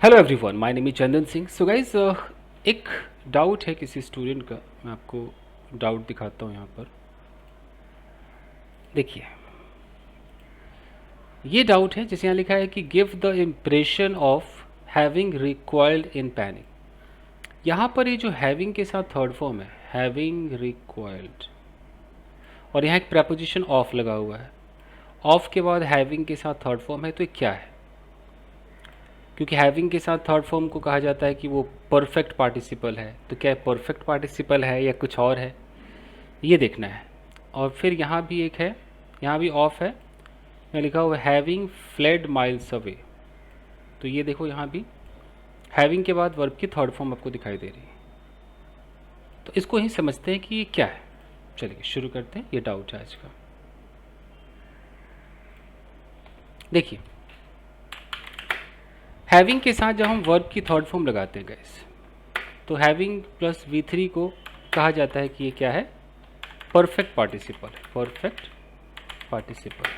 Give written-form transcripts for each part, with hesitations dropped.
Hello everyone, my name is Chandan Singh. So guys, एक doubt है किसी स्टूडेंट का। मैं आपको डाउट दिखाता हूँ यहाँ पर। देखिए, ये डाउट है जैसे यहाँ लिखा है कि give the impression of having required in panic. यहाँ पर ये जो हैविंग के साथ थर्ड फॉर्म है, हैविंग रिक्वायर्ड, और यहाँ एक प्रपोजिशन ऑफ लगा हुआ है। ऑफ के बाद हैविंग के साथ थर्ड फॉर्म है, तो ये क्या है? क्योंकि हैविंग के साथ थर्ड फॉर्म को कहा जाता है कि वो परफेक्ट पार्टिसिपल है, तो क्या परफेक्ट पार्टिसिपल है या कुछ और है, ये देखना है। और फिर यहाँ भी एक है, यहाँ भी ऑफ है, यहाँ लिखा हुआ है हैविंग फ्लेड माइल्स अवे। तो ये देखो, यहाँ भी हैविंग के बाद वर्ब की थर्ड फॉर्म आपको दिखाई दे रही है। तो इसको ही समझते हैं कि ये क्या है। चलिए शुरू करते हैं, ये डाउट है आज का। देखिए, हैविंग के साथ जब हम वर्ब की थर्ड फॉर्म लगाते हैं गाइस, तो हैविंग प्लस V3 को कहा जाता है कि ये क्या है? परफेक्ट पार्टिसिपल है, परफेक्ट पार्टिसिपल।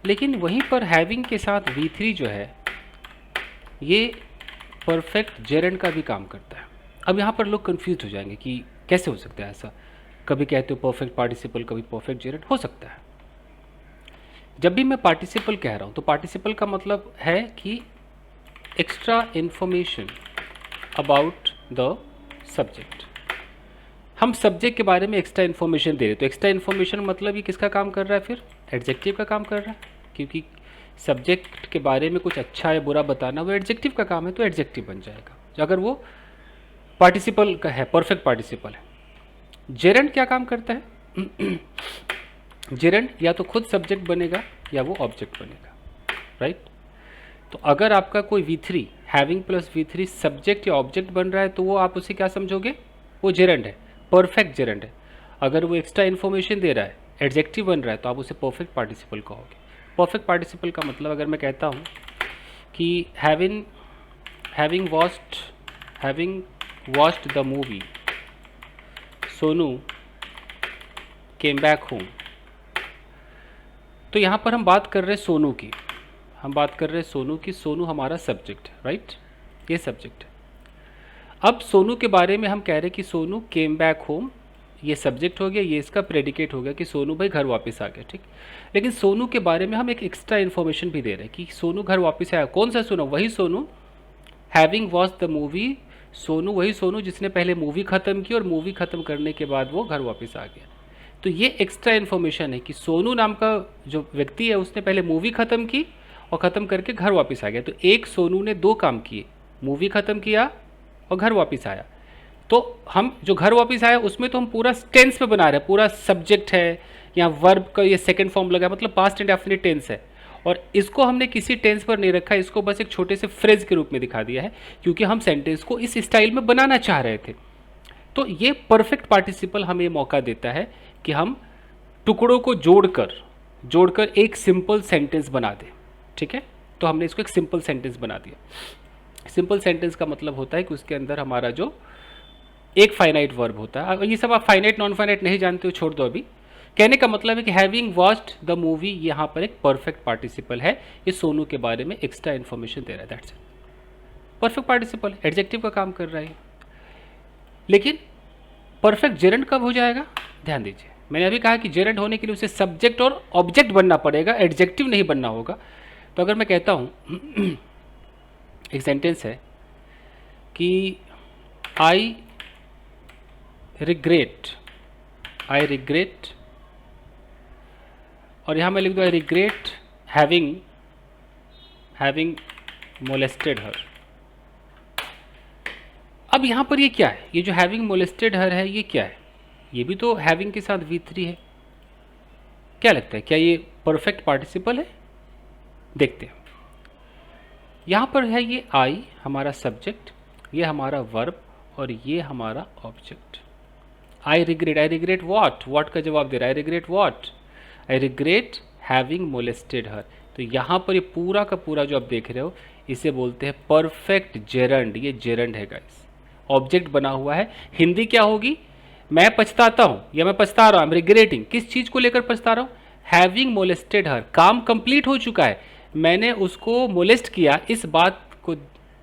लेकिन वहीं पर हैविंग के साथ V3 जो है, ये परफेक्ट जेरेंड का भी काम करता है। अब यहाँ पर लोग कंफ्यूज हो जाएंगे कि कैसे हो सकता है ऐसा। कभी कहते हो परफेक्ट पार्टिसिपल, कभी परफेक्ट जेरेंड। हो सकता है, जब भी मैं पार्टिसिपल कह रहा हूँ तो पार्टिसिपल का मतलब है कि extra information about the subject. हम सब्जेक्ट के बारे में एक्स्ट्रा इन्फॉर्मेशन दे रहे, तो एक्स्ट्रा इन्फॉर्मेशन मतलब ये किसका काम कर रहा है? फिर एडजेक्टिव का काम कर रहा है, क्योंकि सब्जेक्ट के बारे में कुछ अच्छा या बुरा बताना वो एडजेक्टिव का काम है, तो एडजेक्टिव बन जाएगा अगर वो पार्टिसिपल का है, परफेक्ट पार्टिसिपल है। जेरेंड क्या काम करता है? जेरेंड या तो खुद सब्जेक्ट बनेगा या वो ऑब्जेक्ट बनेगा, राइट? तो अगर आपका कोई V3 having plus V3 subject या ऑब्जेक्ट बन रहा है, तो वो आप उसे क्या समझोगे? वो जेरेंड है, परफेक्ट जेरेंड है। अगर वो एक्स्ट्रा इन्फॉर्मेशन दे रहा है, एडजेक्टिव बन रहा है, तो आप उसे परफेक्ट पार्टिसिपल कहोगे। परफेक्ट पार्टिसिपल का मतलब अगर मैं कहता हूँ कि having watched the movie Sonu came back home, तो यहाँ पर हम बात कर रहे हैं सोनू की, सोनू हमारा सब्जेक्ट है, राइट? ये सब्जेक्ट है। अब सोनू के बारे में हम कह रहे हैं कि सोनू केम बैक होम, ये सब्जेक्ट हो गया, ये इसका प्रेडिकेट हो गया कि सोनू भाई घर वापस आ गया, ठीक। लेकिन सोनू के बारे में हम एक एक्स्ट्रा इन्फॉर्मेशन भी दे रहे हैं कि सोनू घर वापस आया। कौन सा सोनू? वही Sonu having watch the movie Sonu, वही सोनू जिसने पहले मूवी ख़त्म की और मूवी ख़त्म करने के बाद वो घर वापस आ गया। तो ये एक्स्ट्रा इन्फॉर्मेशन है कि सोनू नाम का जो व्यक्ति है उसने पहले मूवी ख़त्म की और ख़त्म करके घर वापस आ गया। तो एक सोनू ने दो काम किए, मूवी ख़त्म किया और घर वापस आया। तो हम जो घर वापस आया उसमें तो हम पूरा टेंस पे बना रहे हैं, पूरा सब्जेक्ट है, यहाँ वर्ब का ये सेकंड फॉर्म लगा, मतलब पास्ट इंडेफिनिट टेंस है। और इसको हमने किसी टेंस पर नहीं रखा, इसको बस एक छोटे से फ्रेज के रूप में दिखा दिया है, क्योंकि हम सेंटेंस को इस स्टाइल में बनाना चाह रहे थे। तो ये परफेक्ट पार्टिसिपल हमें मौका देता है कि हम टुकड़ों को जोड़कर एक सिंपल सेंटेंस बना दें, ठीक है? तो हमने इसको एक सिंपल सेंटेंस बना दिया। सिंपल सेंटेंस का मतलब होता है कि उसके अंदर हमारा जो एक फाइनाइट वर्ब होता है, ये सब आप फाइनाइट नॉन फाइनाइट नहीं जानते हो, छोड़ दो अभी। कहने का मतलब है कि हैविंग वॉच्ड द मूवी यहाँ पर एक परफेक्ट पार्टिसिपल है, ये सोनू के बारे में एक्स्ट्रा इन्फॉर्मेशन दे रहा है, that's it. Perfect participle adjective का काम कर रहा है। लेकिन परफेक्ट जेरेंड कब हो जाएगा? ध्यान दीजिए, मैंने अभी कहा कि जेरेंड होने के लिए उसे सब्जेक्ट और ऑब्जेक्ट बनना पड़ेगा, एडजेक्टिव नहीं बनना होगा। तो अगर मैं कहता हूँ एक सेंटेंस है कि आई रिग्रेट, और यहाँ मैं लिख दूँ आई रिग्रेट हैविंग मोलेस्टेड हर। अब यहाँ पर ये क्या है? ये जो हैविंग मोलेस्टेड हर है, ये क्या है? ये भी तो हैविंग के साथ V3 है। क्या लगता है, क्या ये परफेक्ट पार्टिसिपल है? देखते हैं। यहाँ पर है ये आई हमारा सब्जेक्ट, ये हमारा वर्ब और ये हमारा ऑब्जेक्ट। आई रिग्रेट व्हाट का जवाब दे रहा है, I regret what? I regret having molested her. तो यहाँ पर ये पूरा का पूरा जो आप देख रहे हो, इसे बोलते हैं परफेक्ट जेरंड। ये जेरंड है गाइस, ऑब्जेक्ट बना हुआ है। हिंदी क्या होगी? मैं पछताता हूँ या मैं पछता रहा हूँ, आई एम रिग्रेटिंग। किस चीज़ को लेकर पछता रहा हूँ? हैविंग मोलेस्टेड हर। काम कंप्लीट हो चुका है, मैंने उसको मोलेस्ट किया, इस बात को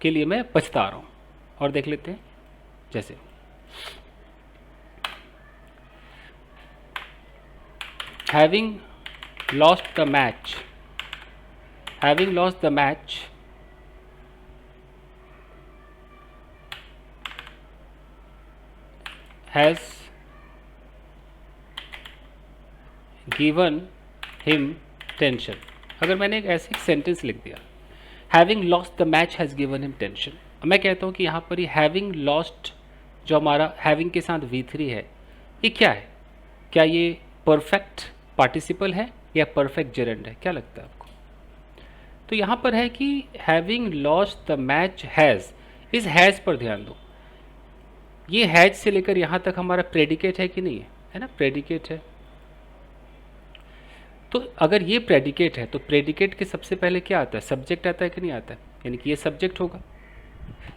के लिए मैं पछता रहा हूँ। और देख लेते हैं, जैसे having lost the match, having lost the match has given him tension. अगर मैंने एक ऐसे सेंटेंस लिख दिया, having lost the match has given him tension, मैं कहता हूँ कि यहाँ पर ही हैविंग लॉस्ट जो हमारा हैविंग के साथ V3 है, ये क्या है? क्या ये परफेक्ट पार्टिसिपल है या परफेक्ट जेरेंड है? क्या लगता है आपको? तो यहाँ पर है कि having lost the match has, इस हैज़ पर ध्यान दो। ये हैज से लेकर यहाँ तक हमारा प्रेडिकेट है कि नहीं है? है ना, प्रेडिकेट है। तो अगर ये प्रेडिकेट है तो प्रेडिकेट के सबसे पहले क्या आता है? सब्जेक्ट आता है कि नहीं आता है? यानी कि ये सब्जेक्ट होगा।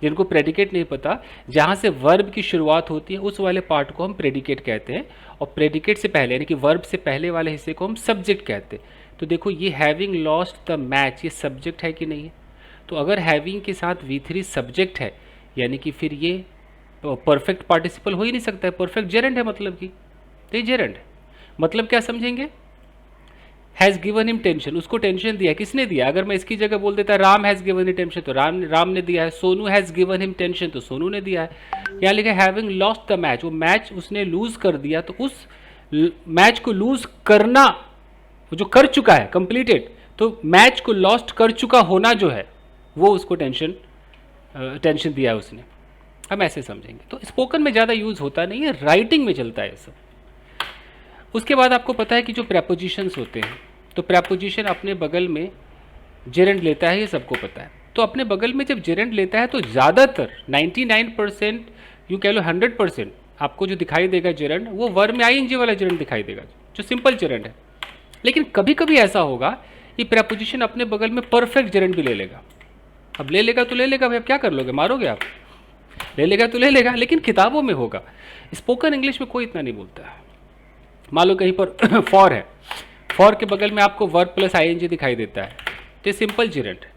जिनको प्रेडिकेट नहीं पता, जहाँ से वर्ब की शुरुआत होती है उस वाले पार्ट को हम प्रेडिकेट कहते हैं, और प्रेडिकेट से पहले यानी कि वर्ब से पहले वाले हिस्से को हम सब्जेक्ट कहते हैं। तो देखो ये हैविंग लॉस्ट द मैच, ये सब्जेक्ट है कि नहीं है? तो अगर हैविंग के साथ V3 सब्जेक्ट है, यानी कि फिर ये परफेक्ट पार्टिसिपल हो ही नहीं सकता है, परफेक्ट जेरेंड है मतलब कि, तो ये जेरेंड है। मतलब क्या समझेंगे? हैज़ गिवन हिम टेंशन, उसको टेंशन दिया, किसने दिया? अगर मैं इसकी जगह बोल देता Ram has given him tension, तो राम ने दिया है। Sonu has given him tension, तो सोनू ने दिया है। यहाँ लिखा हैविंग लॉस्ट द मैच, वो मैच उसने लूज कर दिया, तो उस मैच को लूज करना, जो कर चुका है कंप्लीटेड, तो मैच को लॉस्ट कर चुका होना जो है वो उसको टेंशन दिया है उसने। हम ऐसे समझेंगे। तो स्पोकन में ज़्यादा यूज़ होता नहीं है, राइटिंग में चलता है सब। उसके बाद आपको पता है कि जो प्रेपोजिशंस होते हैं, तो प्रेपोजिशन अपने बगल में जेरेंड लेता है, ये सबको पता है। तो अपने बगल में जब जेरेंड लेता है तो ज़्यादातर 99%, यूँ कह लो 100% आपको जो दिखाई देगा जेरेंड, वो वर्ब में ING वाला जेरेंड दिखाई देगा, जो सिंपल जेरेंड है। लेकिन कभी कभी ऐसा होगा कि प्रेपोजिशन अपने बगल में परफेक्ट जेरेंड भी ले लेगा। अब ले लेगा तो ले लेगा भाई, अब क्या कर लोगे, मारोगे आप? ले लेगा तो ले लेगा, लेकिन किताबों में होगा। स्पोकन इंग्लिश में कोई इतना नहीं बोलता है। मान लो कहीं पर फॉर है, फॉर के बगल में आपको वर्ब प्लस ING दिखाई देता है, तो सिंपल जेरेंड है।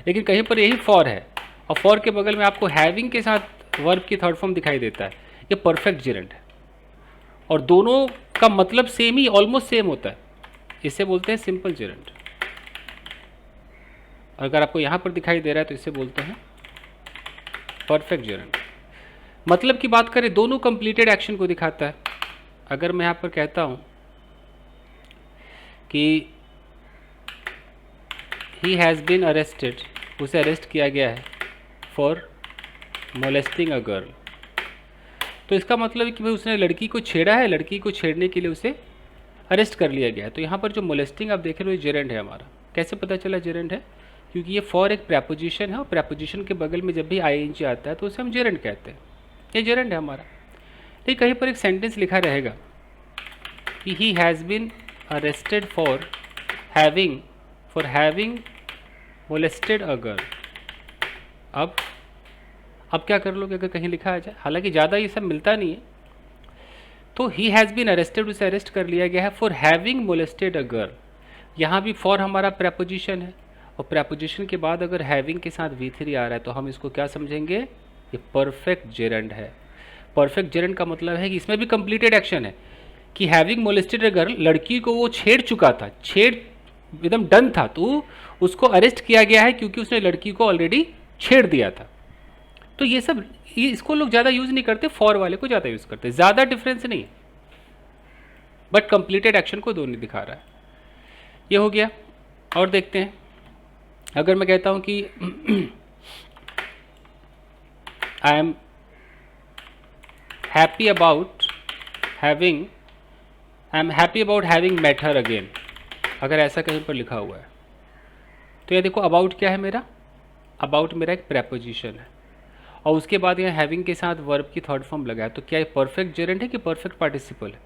लेकिन कहीं पर यही फॉर है और फॉर के बगल में आपको हैविंग के साथ वर्ब की थर्ड फॉर्म दिखाई देता है, ये परफेक्ट जेरेंड है। और दोनों का मतलब सेम ही, ऑलमोस्ट सेम होता है, इसे बोलते हैं सिंपल जेरेंड। अगर आपको यहाँ पर दिखाई दे रहा है तो इसे बोलते हैं परफेक्ट जेरेंड। मतलब की बात करें, दोनों कंप्लीटेड एक्शन को दिखाता है। अगर मैं यहाँ पर कहता हूँ कि ही हैज़ बीन अरेस्टेड, उसे अरेस्ट किया गया है फॉर मोलेस्टिंग अ गर्ल, तो इसका मतलब है कि भाई उसने लड़की को छेड़ा है, लड़की को छेड़ने के लिए उसे अरेस्ट कर लिया गया है। तो यहाँ पर जो मोलेस्टिंग आप देख रहे हो, जेरेंड है हमारा। कैसे पता चला जेरेंड है? क्योंकि ये फॉर एक प्रेपोजिशन है, और प्रेपोजिशन के बगल में जब भी ING आता है तो उसे हम जेरेंड कहते हैं, ये जेरेंड है हमारा। लेकिन कहीं पर एक सेंटेंस लिखा रहेगा कि he has been arrested for having molested a girl. अब क्या कर लोगे अगर कहीं लिखा आ जाए? हालांकि ज़्यादा ये सब मिलता नहीं है। तो ही हैज़ बीन अरेस्टेड, उसे अरेस्ट कर लिया गया है for having molested a girl. यहाँ भी फॉर हमारा प्रेपोजिशन है, और प्रेपोजिशन के बाद अगर हैविंग के साथ V3 आ रहा है तो हम इसको क्या समझेंगे? ये परफेक्ट जेरेंड है। परफेक्ट जेरेंड का मतलब है कि इसमें भी कंप्लीटेड एक्शन है, कि हैविंग मोलेस्टेड अ गर्ल, लड़की को वो छेड़ चुका था, छेड़ एकदम डन था, तो उसको अरेस्ट किया गया है क्योंकि उसने लड़की को ऑलरेडी छेड़ दिया था। तो ये सब, इसको लोग ज़्यादा यूज़ नहीं करते, फॉर वाले को ज़्यादा यूज़ करते, ज़्यादा डिफरेंस नहीं, बट कंप्लीटेड एक्शन को दोनों दिखा रहा है। ये हो गया। और देखते हैं, अगर मैं कहता हूं कि I am happy about having met her again, अगर ऐसा कहीं पर लिखा हुआ है तो ये देखो अबाउट क्या है मेरा? अबाउट मेरा एक प्रेपोजिशन है, और उसके बाद यहाँ हैविंग के साथ वर्ब की थर्ड फॉर्म लगा है, तो क्या ये परफेक्ट जेरेंड है कि परफेक्ट पार्टिसिपल है?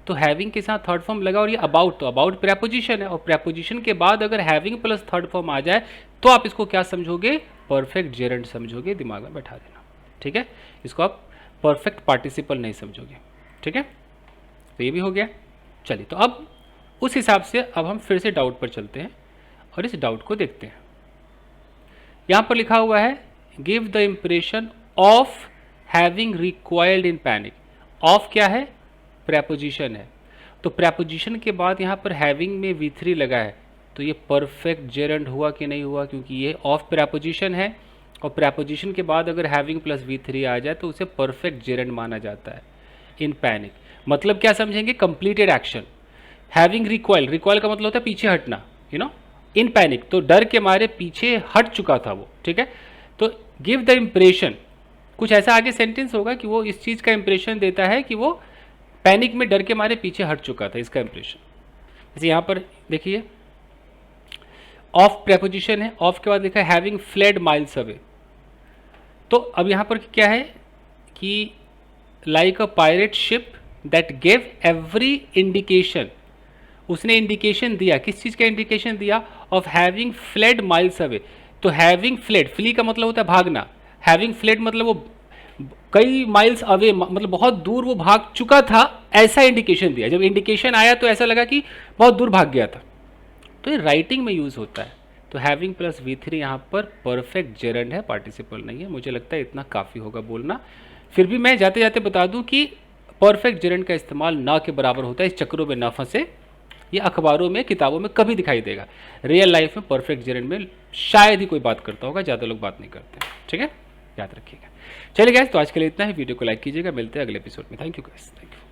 तो हैविंग के साथ थर्ड फॉर्म लगा, और ये अबाउट, तो अबाउट प्रेपोजिशन है, और प्रेपोजिशन के बाद अगर हैविंग प्लस थर्ड फॉर्म आ जाए तो आप इसको क्या समझोगे? परफेक्ट जेरेंड समझोगे। दिमाग में बैठा देना, ठीक है? इसको आप परफेक्ट पार्टिसिपल नहीं समझोगे, ठीक है? तो ये भी हो गया। चलिए, तो अब उस हिसाब से अब हम फिर से डाउट पर चलते हैं और इस डाउट को देखते हैं। यहाँ पर लिखा हुआ है give the impression of having required in panic. Of क्या है? प्रेपोजिशन है, तो प्रेपोजिशन के बाद यहाँ पर हैविंग में V3 लगा है, तो ये परफेक्ट जेरंड हुआ कि नहीं हुआ? क्योंकि ये ऑफ प्रेपोजिशन है और प्रेपोजिशन के बाद अगर हैविंग प्लस V3 आ जाए तो उसे परफेक्ट जेरंड माना जाता है इन पैनिक। मतलब क्या समझेंगे? Completed action. Having recoil, recoil का मतलब होता है पीछे हटना, यू नो। इन पैनिक, तो डर के मारे पीछे हट चुका था वो, ठीक है। तो गिव द इम्प्रेशन, कुछ ऐसा आगे सेंटेंस होगा कि वो इस चीज़ का इम्प्रेशन देता है कि वो पैनिक में डर के मारे पीछे हट चुका था, इसका इम्प्रेशन। जैसे यहाँ पर देखिए ऑफ प्रेपोजिशन है, ऑफ के बाद लिखा है हैविंग फ्लेड माइल्स अवे। तो अब यहाँ पर क्या है कि like a pirate ship that gave every indication, उसने इंडिकेशन दिया, किस चीज़ का इंडिकेशन दिया? Of having fled miles away. तो हैविंग फ्लेड, फ्ली का मतलब होता है भागना, हैविंग फ्लेड मतलब वो कई माइल्स अवे, मतलब बहुत दूर वो भाग चुका था, ऐसा इंडिकेशन दिया। जब इंडिकेशन आया तो ऐसा लगा कि बहुत दूर भाग गया था। तो ये राइटिंग में यूज़ होता है। तो हैविंग प्लस V3 यहाँ पर परफेक्ट जेरंड है, पार्टिसिपल नहीं है। मुझे लगता है इतना काफ़ी होगा बोलना। फिर भी मैं जाते जाते बता दूं कि परफेक्ट जेरंड का इस्तेमाल ना के बराबर होता है, इस चक्रों में ना फंसे। ये अखबारों में, किताबों में कभी दिखाई देगा, रियल लाइफ में परफेक्ट जेरंड में शायद ही कोई बात करता होगा, ज़्यादा लोग बात नहीं करते, ठीक है, याद रखिएगा। चलिए गाइस, तो आज के लिए इतना ही। वीडियो को लाइक कीजिएगा, मिलते हैं अगले एपिसोड में। Thank you guys, thank you.